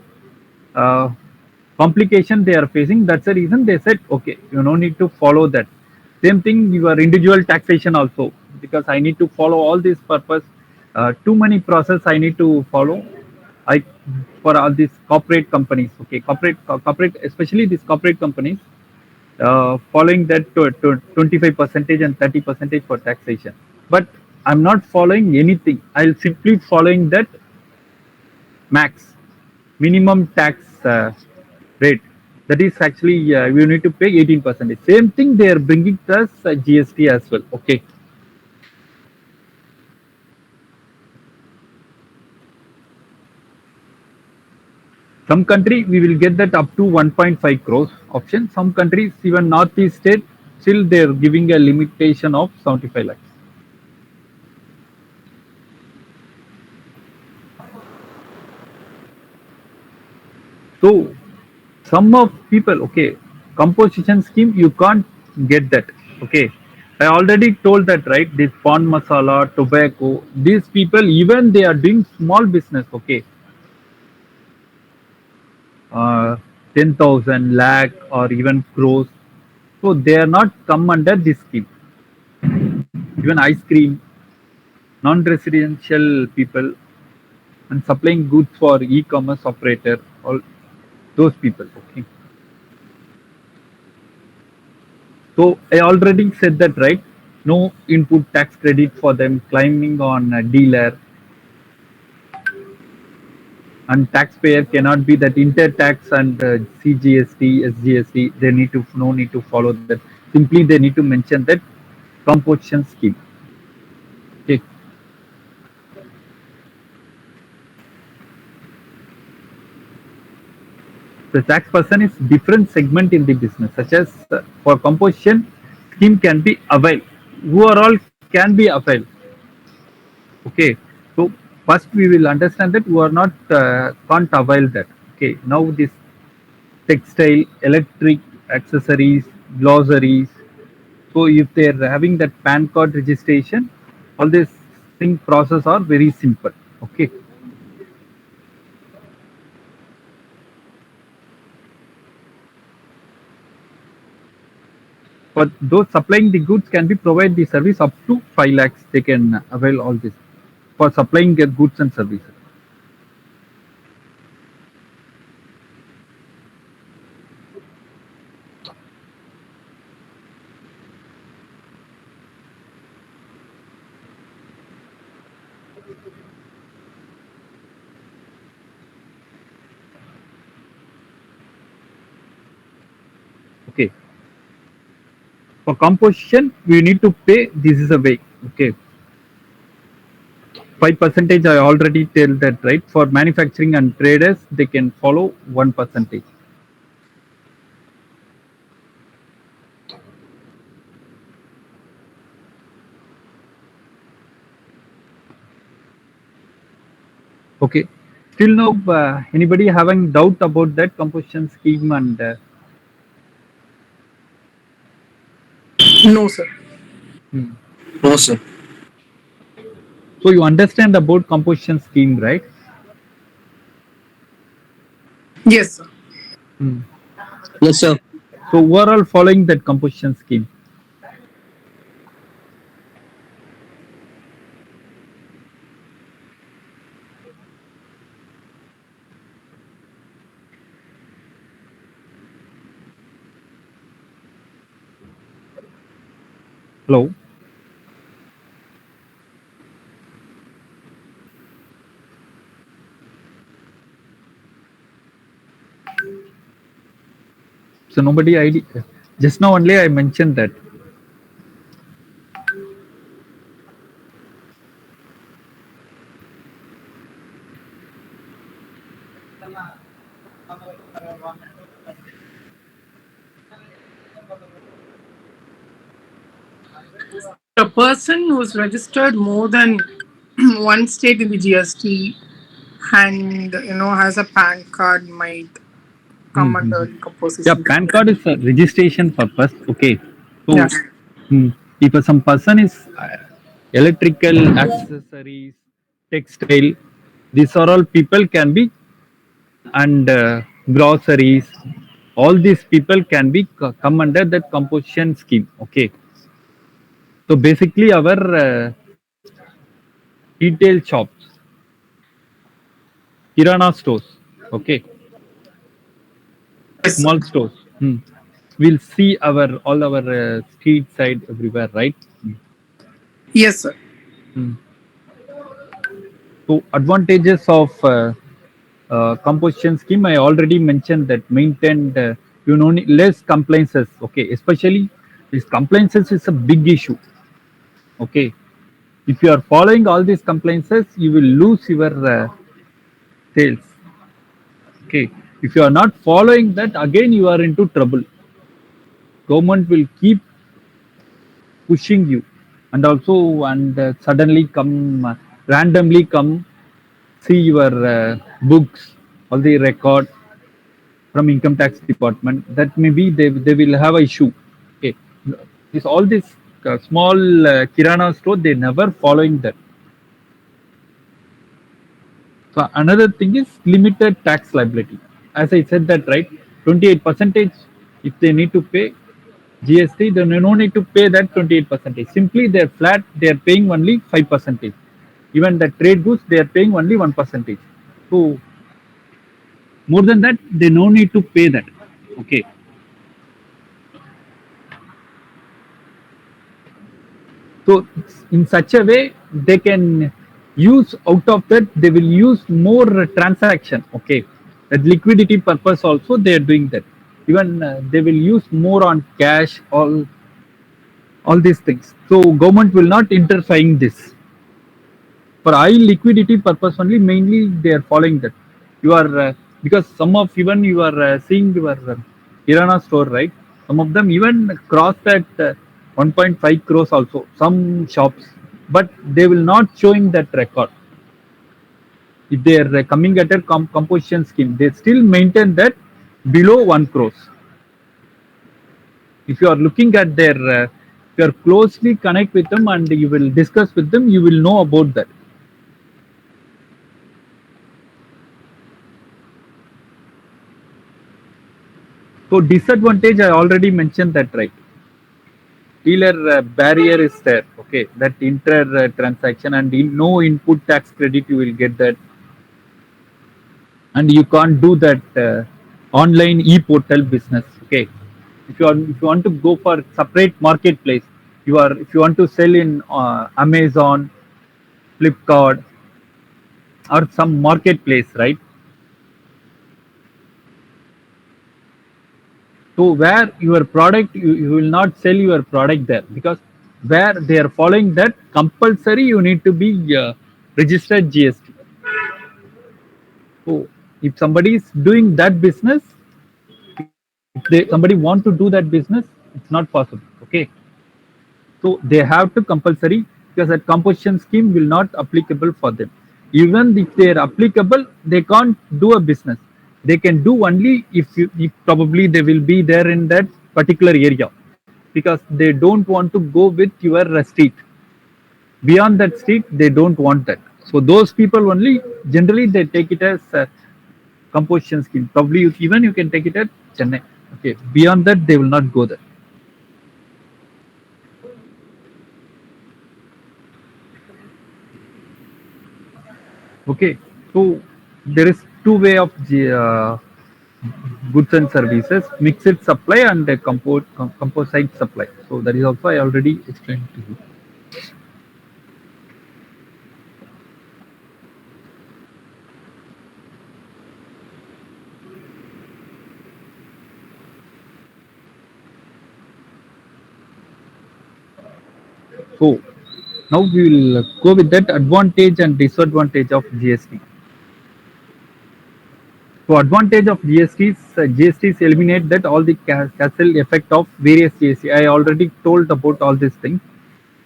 complication they are facing, that's the reason they said, okay, you no need to follow that. Same thing your individual taxation also, because I need to follow all this purpose. Too many process I need to follow. I for all these corporate companies. Okay, corporate, especially these corporate companies, following that to 25 percentage and 30 percentage for taxation. But I'm not following anything. I'll simply following that max minimum tax rate. That is actually you need to pay 18%. Same thing they are bringing us GST as well. Okay. Some country we will get that up to 1.5 crores option. Some countries, even northeast state, still they are giving a limitation of 75 lakhs. So some of people, okay, composition scheme you can't get that. Okay, I already told that, right? This pawn masala, tobacco, these people even they are doing small business. Okay, 10,000 lakh or even crores, so they are not come under this scheme. Even ice cream, non-residential people, and supplying goods for e-commerce operator, all those people. Okay. So I already said that, right? No input tax credit for them claiming on a dealer, and taxpayer cannot be that inter-tax and CGST, SGST. They need to no need to follow that. Simply they need to mention that composition scheme. Okay. The tax person is different segment in the business, such as for composition scheme can be availed. Who are all can be availed. Okay. So first we will understand that we are not can't avail that. Okay. Now this textile, electric accessories, glossaries. So if they are having that PAN card registration, all this thing process are very simple. Okay. For those supplying the goods can be provide the service up to 5 lakhs. They can avail all this for supplying their goods and services. Okay. For composition, we need to pay. This is a way. Okay. 5% I already tell that, right? For manufacturing and traders, they can follow 1%. Okay. Till now, anybody having doubt about that composition scheme and No, sir. hmm. No, sir. So you understand about composition scheme, right? Yes, sir. Hmm. Yes, sir. So overall following that composition scheme. Hello. So nobody ID. Just now only I mentioned that. A person who's registered more than one state in the GST and has a PAN card might come Mm-hmm. under the Yeah, composition. PAN card is a registration purpose. Okay. So Yes. if some person is electrical accessories, textile, these are all people can be, and groceries. All these people can be come under that composition scheme. Okay. So basically, our retail shops, kirana stores, okay, Yes, sir. small stores. We'll see our all our street side everywhere, right? Yes, sir. Mm. So advantages of composition scheme, I already mentioned that maintained, less compliances. Okay, especially these compliances is a big issue. Okay, if you are following all these compliances, you will lose your sales. Okay, if you are not following that, again you are into trouble. Government will keep pushing you, and also and suddenly come randomly come see your books, all the record from income tax department. That maybe they will have a issue. Okay, this all this small kirana store, they never following that. So another thing is limited tax liability. As I said that, right, 28 percentage. If they need to pay GST, then you no need to pay that 28 percentage. Simply they're flat. They are paying only 5 percentage. Even the trade goods, they are paying only 1%. So more than that, they no need to pay that. Okay. So in such a way, they can use out of that, they will use more transaction. Okay. That liquidity purpose also they are doing that. Even they will use more on cash, all these things. So government will not interfere in this. For high liquidity purpose only, mainly they are following that. You are because some of even you are seeing your kirana store, right? Some of them even cross that 1.5 crores also, some shops, but they will not showing that record. If they are coming at a composition scheme, they still maintain that below 1 crores. If you are looking at their if you are closely connect with them and you will discuss with them, you will know about that. So disadvantage, I already mentioned that, right? Dealer barrier is there. Okay, that inter transaction and no input tax credit you will get that, and you can't do that online e-portal business. Okay, if you want to go for separate marketplace, you are if you want to sell in Amazon, Flipkart, or some marketplace, right? So where your product, you will not sell your product there, because where they are following that compulsory you need to be registered GST. So if somebody is doing that business, somebody want to do that business, it's not possible. Okay, so they have to compulsory, because that composition scheme will not applicable for them. Even if they are applicable, they can't do a business. They can do only if probably they will be there in that particular area, because they don't want to go with your street. Beyond that street, they don't want that. So those people only generally they take it as a composition scheme. Probably even you can take it at Chennai. Okay, beyond that they will not go there. Okay, so there is two way of goods and services: mixed supply and composite supply. So that is also I already explained to you. So now we will go with that advantage and disadvantage of GST. So advantage of GSTs eliminate that all the castle effect of various GST. I already told about all these things.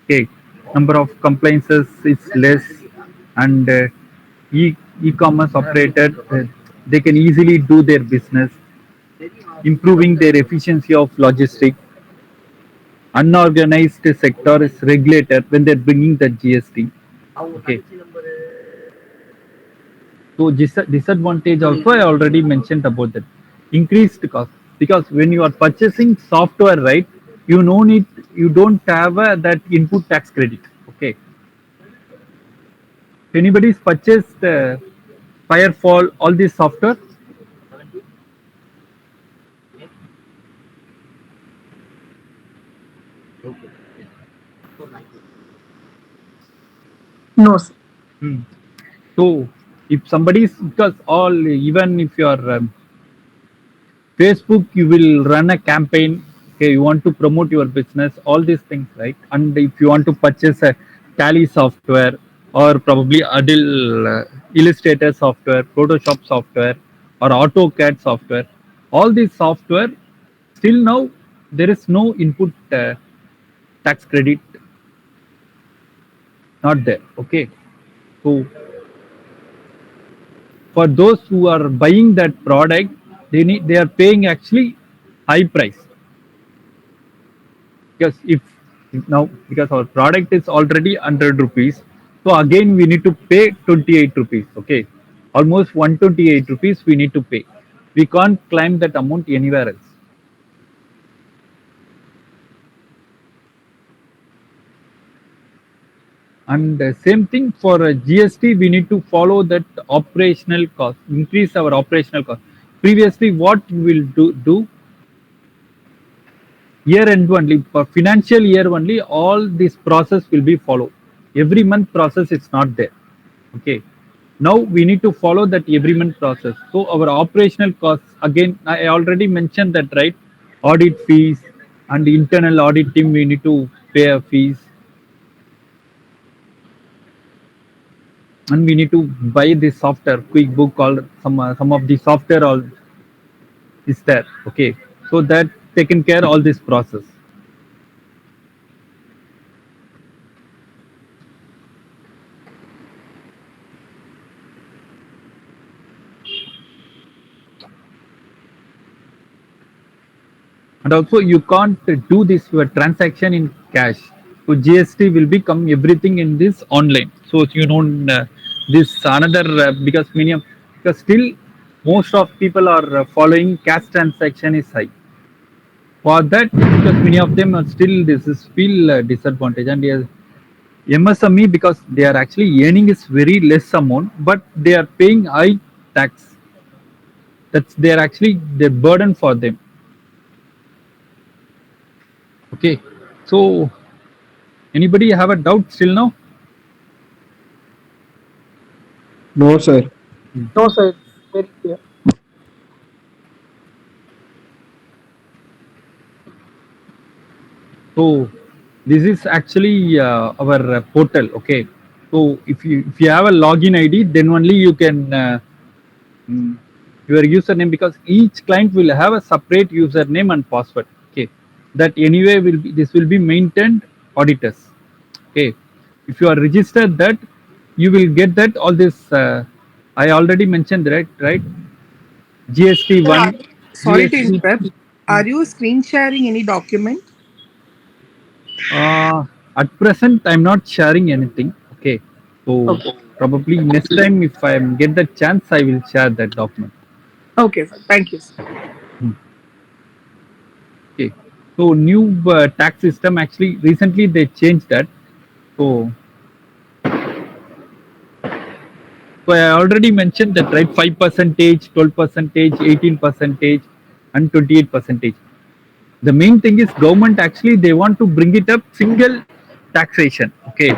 Okay, number of compliances is less, and e-commerce operator they can easily do their business, improving their efficiency of logistics. Unorganized sector is regulated when they're bringing the GST. Okay, so disadvantage also I already mentioned about that. Increased cost, because when you are purchasing software, right, you no need, you don't have that input tax credit. Okay, if anybody's purchased Firefall, all this software, No, sir. so if somebody's, because all, even if you are Facebook, you will run a campaign. Okay, you want to promote your business, all these things, right? And if you want to purchase a Tally software, or probably Adil Illustrator software, Photoshop software, or AutoCAD software, all these software, still now there is no input tax credit, not there. Okay, so for those who are buying that product, they are paying actually high price, because if now, because our product is already 100 rupees, so again we need to pay 28 rupees. Okay, almost 128 rupees we need to pay. We can't claim that amount anywhere else. And same thing for GST, we need to follow that operational cost, increase our operational cost. Previously, what we will do year end only, for financial year only, all this process will be followed. Every month process is not there. Okay. Now we need to follow that every month process. So our operational costs, again, I already mentioned that, right? Audit fees and internal audit team, we need to pay a fees, and we need to buy this software, QuickBook, or some of the software all is there. Okay. So that taken care all this process. And also you can't do this your transaction in cash. So GST will become everything in this online. So you know, this another because many of, because still most of people are following cash transaction is high. For that, because many of them are still this is feel disadvantage. And yes, MSME, because they are actually earning is very less amount, but they are paying high tax. That's they are actually the burden for them. Okay. So anybody have a doubt still now? No, sir. No, sir. It's very clear. So this is actually our portal. Okay. So if you have a login ID, then only you can mm, your username, because each client will have a separate username and password. Okay. That anyway will be, this will be maintained auditors. Okay. If you are registered that, you will get that all this. I already mentioned, right? GST Sir, one, sorry to GST. interrupt. Are you screen sharing any document? Uh, at present, I'm not sharing anything. Okay, so Okay. probably next time, if I get the chance, I will share that document. Okay, sir. Thank you, sir. Hmm. Okay, so new tax system, actually recently they changed that. So, so I already mentioned that, right? 5 percentage, 12 percentage, 18 percentage, and 28 percentage. The main thing is government actually they want to bring it up single taxation. Okay,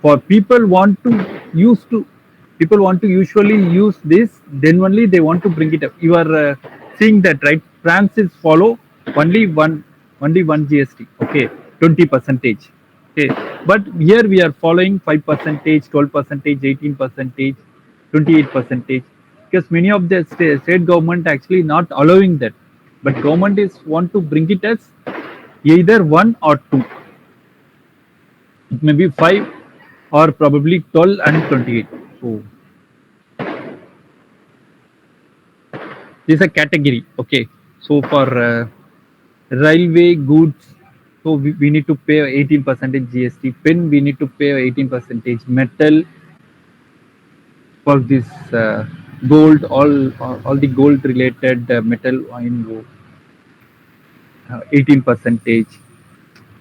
for people want to usually use this, then only they want to bring it up. You are seeing that, right? France is follow only one GST. Okay, 20 percentage. Okay, but here we are following 5 percentage, 12 percentage, 18 percentage, 28 percentage, because many of the state government actually not allowing that, but government is want to bring it as either one or two. It may be 5 or probably 12 and 28. So this is a category. Okay, so for railway goods, so we need to pay 18 percentage GST. Pen, we need to pay 18 percentage. Metal, for this gold, all the gold related metal in 18 percentage.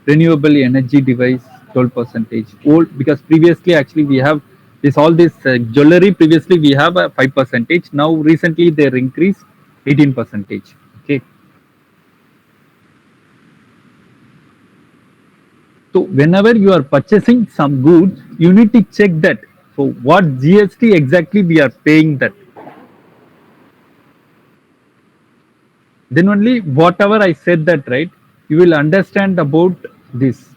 Renewable energy device 12 percentage. Old, because previously actually we have this all this jewelry, previously we have a 5 percentage. Now recently they increased 18 percentage. Okay, so whenever you are purchasing some goods, you need to check that, so what GST exactly we are paying that, then only whatever I said that, right, you will understand about this.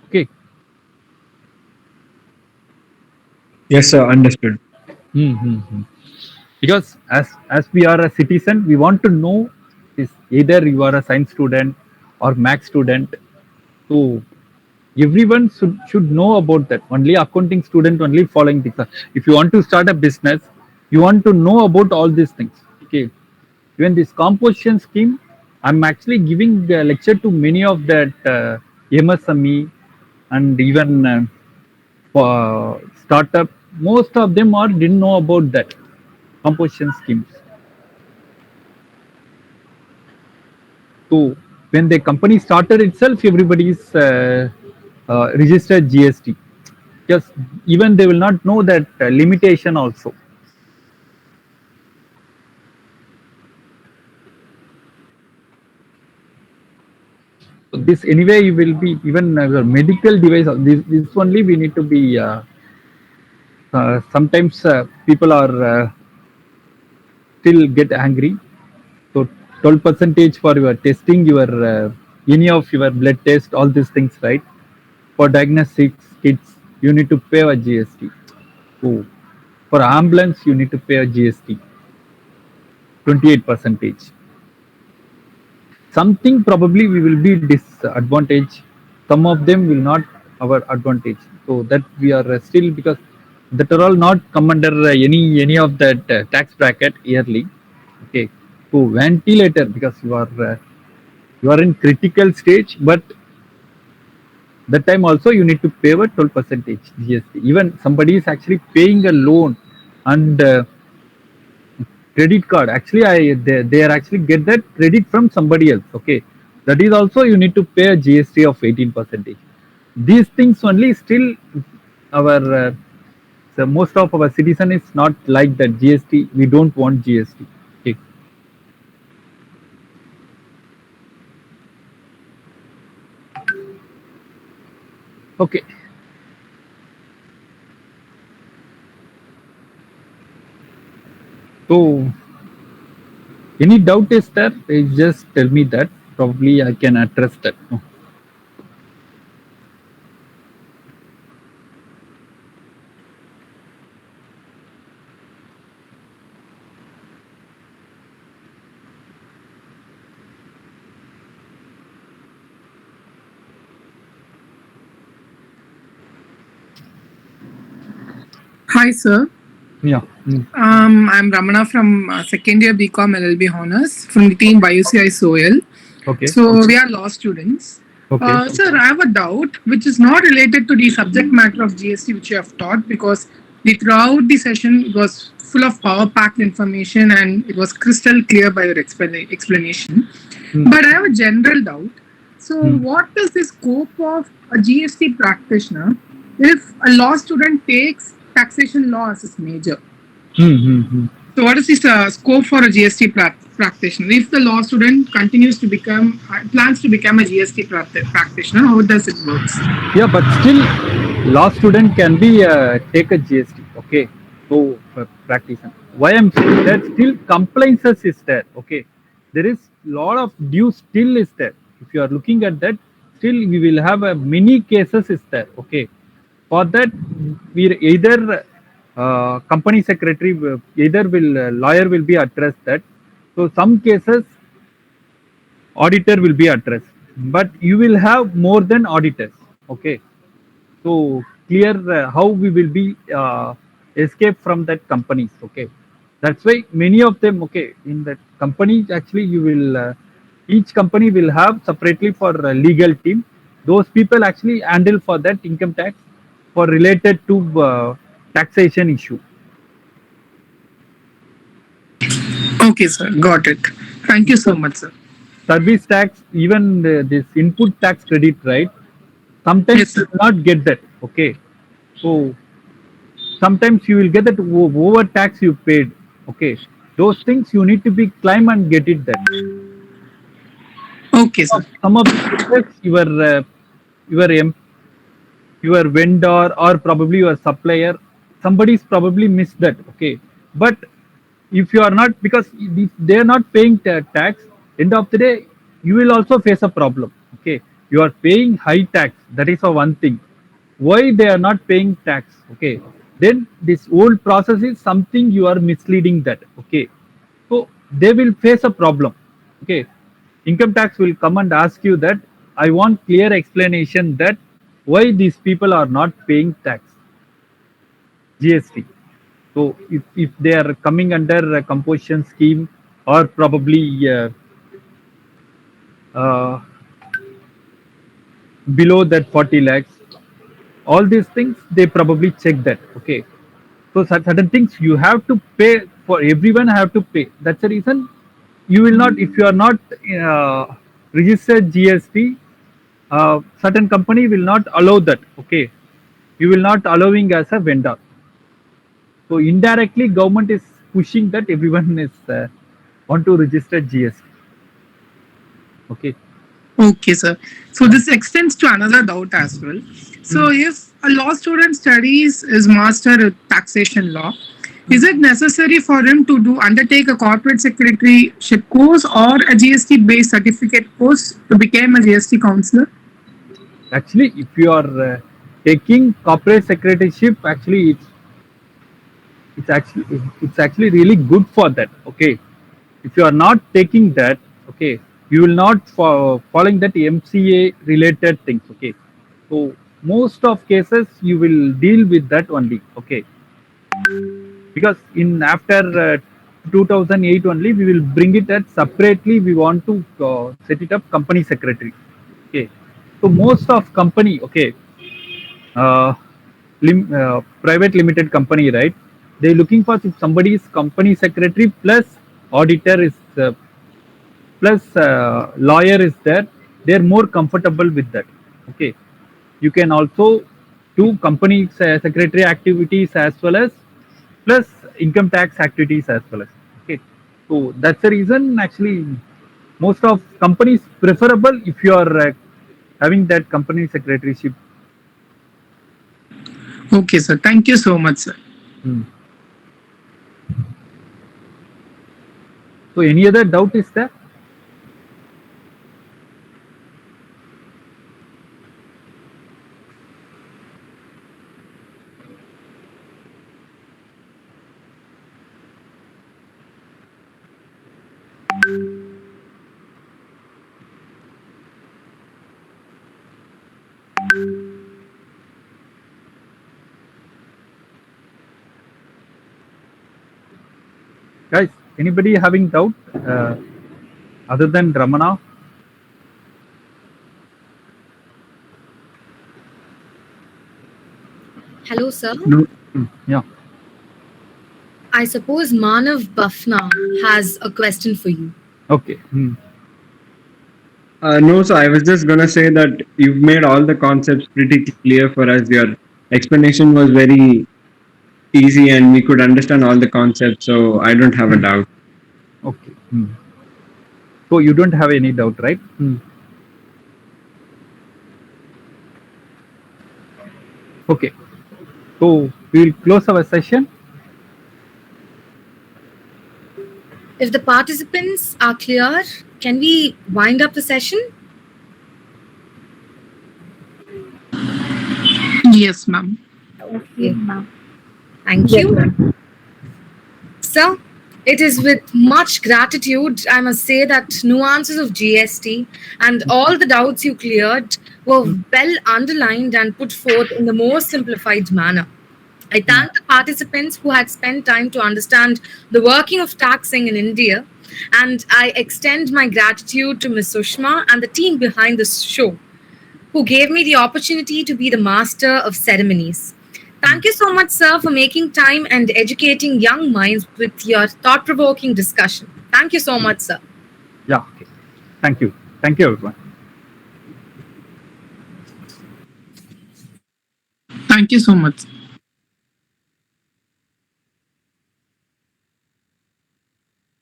Okay. Yes, sir. Understood. Hmm. Because as we are a citizen, we want to know this, either you are a science student or math student. So everyone should know about that. Only accounting student only following this. If you want to start a business, you want to know about all these things. Okay, even this composition scheme, I'm actually giving a lecture to many of that MSME, and even startup. Most of them are didn't know about that composition schemes. So when the company started itself, everybody is registered GST. Just even they will not know that limitation also. So this anyway you will be even medical device. This only we need to be. Sometimes people are still get angry. So 12 percentage for your testing, your any of your blood test, all these things, right? For diagnostics kits, you need to pay a GST. Oh, for ambulance, you need to pay a GST, 28 percentage. Something probably we will be disadvantage. Some of them will not our advantage. So that we are still because that are all not come under any of that tax bracket yearly. Okay. So ventilator because you are in critical stage, but that time also you need to pay a 12 percentage GST. Even somebody is actually paying a loan and credit card. Actually, they are actually get that credit from somebody else. Okay, that is also you need to pay a GST of 18 percentage. These things only still our so most of our citizen is not like that GST. We don't want GST. Okay. Okay. So any doubt is there? Just tell me that. Probably I can address that. Hi, sir. Yeah. Mm. I'm Ramana from second year BCom LLB Honors from the team YUCI SOL. Okay. So we are law students. Okay. Sir, I have a doubt which is not related to the subject matter of GST which you have taught because throughout the session it was full of power packed information and it was crystal clear by your explanation. But I have a general doubt. So, what is the scope of a GST practitioner if a law student takes taxation law as his major? So, what is the scope for a GST practitioner? If the law student continues to become, plans to become a GST practitioner, how does it work? Yeah, but still, law student can be take a GST. Okay, so practitioner. Why I'm saying that still compliances is there. Okay, there is lot of due still is there. If you are looking at that, still we will have many cases is there. Okay, for that we either company secretary either will lawyer will be addressed that. So some cases auditor will be addressed, but you will have more than auditors. Okay, so clear how we will be escape from that companies. Okay, that's why many of them. Okay, in that company actually you will each company will have separately for legal team. Those people actually handle for that income tax for related to taxation issue. Okay, sir, got it. Thank you so much, sir. Service tax, even this input tax credit, right? Sometimes Yes, you sir. will not get that. Okay, so sometimes you will get that over tax you paid. Okay, those things you need to be climb and get it then. Okay, sir. Some of the cases your your vendor or probably your supplier, somebody's probably missed that. Okay, but if you are not because they are not paying tax, end of the day you will also face a problem. Okay, you are paying high tax, that is a one thing. Why they are not paying tax? Okay, then this whole process is something you are misleading that. Okay, so they will face a problem. Okay, income tax will come and ask you that I want clear explanation that why these people are not paying tax, GST. So if they are coming under a composition scheme or probably uh, below that 40 lakhs, all these things they probably check that. Okay, so certain things you have to pay, for everyone have to pay. That's the reason you will not, if you are not registered GST, certain company will not allow that. Okay, you will not allowing as a vendor. So indirectly, government is pushing that everyone is want to register GST. Okay. Okay, sir. So this extends to another doubt as well. So if a law student studies his master in taxation law, is it necessary for him to undertake a corporate secretaryship course or a GST based certificate course to become a GST counselor? Actually, if you are taking corporate secretaryship, actually it's actually really good for that. Okay, if you are not taking that, okay, you will not following that MCA related things. Okay, so most of cases you will deal with that only. Okay, because in after 2008 only we will bring it at separately. We want to set it up company secretary. Okay, so most of company, okay, uh, private limited company, right? They're looking for if somebody is company secretary plus auditor is plus lawyer is there, they're more comfortable with that. Okay, you can also do company secretary activities as well as plus income tax activities as well as. Okay, so that's the reason actually most of companies preferable if you are having that company secretaryship. Okay, sir. Thank you so much, sir. Hmm. So any other doubt is there? Guys, anybody having doubt other than Ramana? Hello, sir. No, Yeah. I suppose Manav Bafna has a question for you. Okay. no, so I was just gonna say that you've made all the concepts pretty clear for us. Your explanation was very easy and we could understand all the concepts, so I don't have a doubt. Okay. So you don't have any doubt, right? Okay. So we will close our session. If the participants are clear, can we wind up the session? Yes, ma'am. Okay. Thank you. So, it is with much gratitude, I must say, that nuances of GST and all the doubts you cleared were well underlined and put forth in the most simplified manner. I thank the participants who had spent time to understand the working of taxing in India, and I extend my gratitude to Ms. Sushma and the team behind this show, who gave me the opportunity to be the master of ceremonies. Thank you so much, sir, for making time and educating young minds with your thought provoking discussion. Thank you so much, sir. Yeah. Okay. Thank you. Thank you, everyone. Thank you so much.